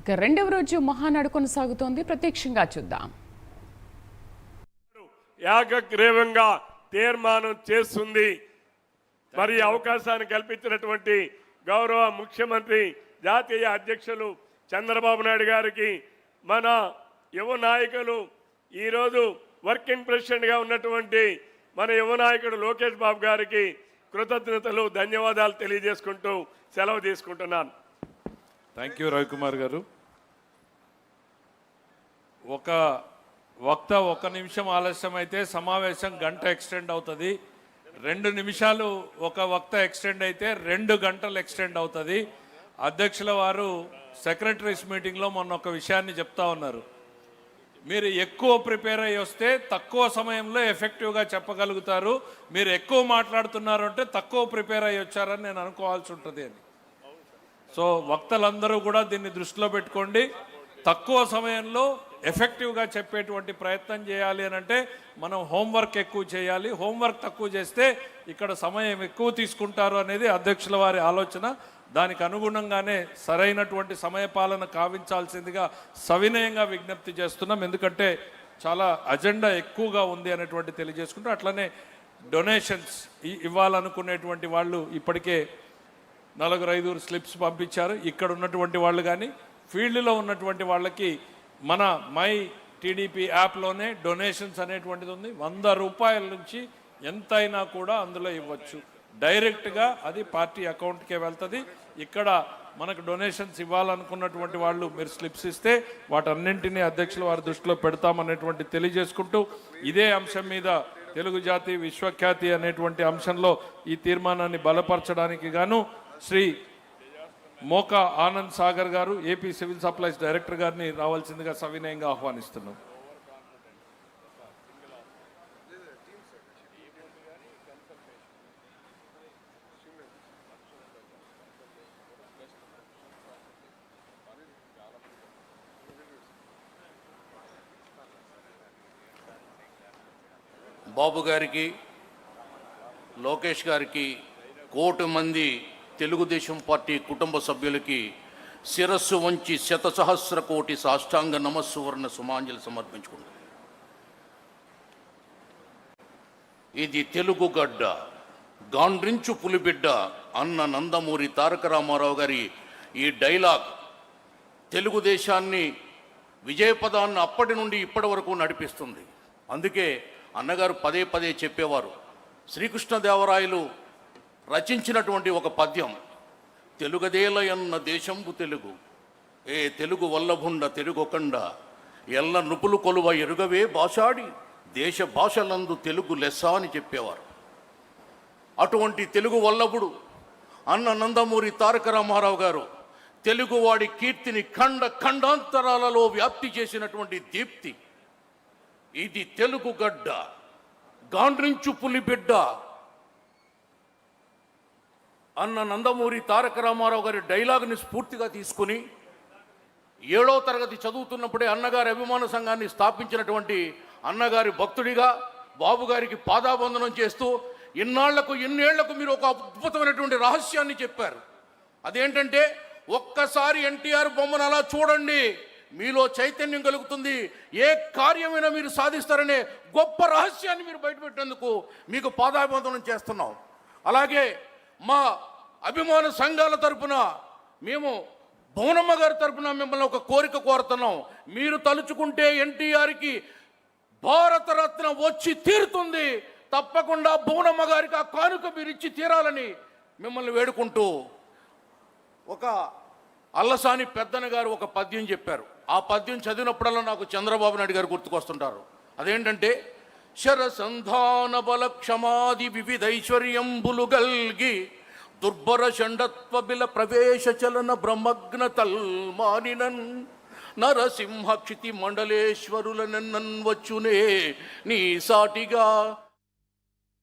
ఇక రెండవ రోజు మహానాడు కొనసాగుతోంది. ప్రత్యక్షంగా చూద్దాం. ఏకగ్రీవంగా తీర్మానం చేస్తుంది. మరి అవకాశాన్ని కల్పించినటువంటి గౌరవ ముఖ్యమంత్రి జాతీయ అధ్యక్షులు చంద్రబాబు నాయుడు గారికి, మన యువ నాయకులు ఈరోజు వర్కింగ్ ప్రెసిడెంట్గా ఉన్నటువంటి మన యువ నాయకుడు లోకేష్ బాబు గారికి కృతజ్ఞతలు, ధన్యవాదాలు తెలియజేసుకుంటూ సెలవు తీసుకుంటున్నాను. థ్యాంక్ యూ రవికుమార్ గారు. ఒక వక్త 1 నిమిషం ఆలస్యం అయితే సమావేశం గంట ఎక్స్టెండ్ అవుతుంది. 2 నిమిషాలు ఒక వక్త ఎక్స్టెండ్ అయితే 2 గంటలు ఎక్స్టెండ్ అవుతుంది. అధ్యక్షుల వారు సెక్రటరీస్ మీటింగ్లో మొన్న ఒక విషయాన్ని చెప్తా ఉన్నారు. మీరు ఎక్కువ ప్రిపేర్ అయ్యి వస్తే తక్కువ సమయంలో ఎఫెక్టివ్గా చెప్పగలుగుతారు, మీరు ఎక్కువ మాట్లాడుతున్నారు అంటే తక్కువ ప్రిపేర్ అయ్యి వచ్చారని నేను అనుకోవాల్సి ఉంటుంది అని. సో వక్తలందరూ కూడా దీన్ని దృష్టిలో పెట్టుకోండి. తక్కువ సమయంలో ఎఫెక్టివ్గా చెప్పేటువంటి ప్రయత్నం చేయాలి అని అంటే మనం హోంవర్క్ ఎక్కువ చేయాలి. హోంవర్క్ తక్కువ చేస్తే ఇక్కడ సమయం ఎక్కువ తీసుకుంటారు అనేది అధ్యక్షుల వారి ఆలోచన. దానికి అనుగుణంగానే సరైనటువంటి సమయపాలన కావించాల్సిందిగా సవినయంగా విజ్ఞప్తి చేస్తున్నాం. ఎందుకంటే చాలా అజెండా ఎక్కువగా ఉంది అనేటువంటి తెలియజేసుకుంటూ, అట్లనే డొనేషన్స్ ఇవ్వాలనుకునేటువంటి వాళ్ళు ఇప్పటికే 4-5 స్లిప్స్ పంపించారు. ఇక్కడ ఉన్నటువంటి వాళ్ళు కానీ ఫీల్డ్లో ఉన్నటువంటి వాళ్ళకి మన మై టీడీపీ యాప్లోనే డొనేషన్స్ అనేటువంటిది ఉంది. 100 రూపాయల నుంచి ఎంతైనా కూడా అందులో ఇవ్వచ్చు. డైరెక్ట్గా అది పార్టీ అకౌంట్కే వెళ్తుంది. ఇక్కడ మనకు డొనేషన్స్ ఇవ్వాలనుకున్నటువంటి వాళ్ళు మీరు స్లిప్స్ ఇస్తే వాటన్నింటినీ అధ్యక్షుల వారి దృష్టిలో పెడతామనేటువంటి తెలియజేసుకుంటూ, ఇదే అంశం మీద తెలుగు జాతి విశ్వఖ్యాతి అనేటువంటి అంశంలో ఈ తీర్మానాన్ని బలపరచడానికి గాను శ్రీ మోకా ఆనంద్ సాగర్ గారు, ఏపీ సివిల్ సప్లైస్ డైరెక్టర్ గారిని రావాల్సిందిగా సవినయంగా ఆహ్వానిస్తున్నాం. బాబు గారికి, లోకేష్ గారికి, 1 కోటి మంది తెలుగుదేశం పార్టీ కుటుంబ సభ్యులకి శిరస్సు వంచి 1,000,000 కోటి సాష్టాంగ నమస్సువర్ణ సుమాంజలి సమర్పించుకుంటాం. ఇది తెలుగు గడ్డ, గాండ్రించు పులిబిడ్డ అన్న నందమూరి తారక రామారావు గారి ఈ డైలాగ్ తెలుగుదేశాన్ని విజయపదాన్ని అప్పటి నుండి ఇప్పటి వరకు నడిపిస్తుంది. అందుకే అన్నగారు పదే చెప్పేవారు, శ్రీకృష్ణదేవరాయలు రచించినటువంటి ఒక పద్యం, తెలుగదేలయన్న దేశంబు తెలుగు, ఏ తెలుగు వల్లభుండ తెలుగొకండ, ఎల్ల నృపులు కొలువ ఎరుగవే భాషాడి, దేశ భాషలందు తెలుగు లెస్స అని చెప్పేవారు. అటువంటి తెలుగు వల్లభుడు అన్న నందమూరి తారక రామారావు గారు తెలుగువాడి కీర్తిని ఖండాంతరాలలో వ్యాప్తి చేసినటువంటి దీప్తి. ఇది తెలుగు గడ్డ, గాండ్రించు పులిబిడ్డ అన్న నందమూరి తారక రామారావు గారి డైలాగ్ని స్ఫూర్తిగా తీసుకుని 7వ తరగతి చదువుతున్నప్పుడే అన్నగారి అభిమాన సంఘాన్ని స్థాపించినటువంటి అన్నగారి భక్తుడిగా బాబు గారికి పాదాబంధనం చేస్తూ ఇన్నేళ్లకు మీరు ఒక అద్భుతమైనటువంటి రహస్యాన్ని చెప్పారు. అదేంటంటే, ఒక్కసారి ఎన్టీఆర్ బొమ్మను అలా చూడండి, మీలో చైతన్యం కలుగుతుంది, ఏ కార్యమైనా మీరు సాధిస్తారనే గొప్ప రహస్యాన్ని మీరు బయటపెట్టేందుకు మీకు పాదాభివందనం చేస్తున్నాం. అలాగే మా అభిమాన సంఘాల తరపున మేము భువనమ్మ గారి తరపున మిమ్మల్ని ఒక కోరిక కోరుతున్నాం. మీరు తలుచుకుంటే ఎన్టీఆర్కి భారతరత్న వచ్చి తీరుతుంది. తప్పకుండా భువనమ్మ గారికి ఆ కానుక మీరు ఇచ్చి తీరాలని మిమ్మల్ని వేడుకుంటూ, ఒక అల్లసాని పెద్దన గారు ఒక పద్యం చెప్పారు. ఆ పద్యం చదివినప్పుడల్లా నాకు చంద్రబాబు నాయుడు గారు గుర్తుకొస్తుంటారు. అదేంటంటే, శరసంధాన బల క్షమాది వివిధైశ్వర్యంబులు గల్గి, దుర్భర షండత్వ బిల ప్రవేశ చలన బ్రహ్మగ్న తల్మానినన్, నరసింహ క్షితి మండలేశ్వరులనన్ వచ్చునే నీ సాటిగా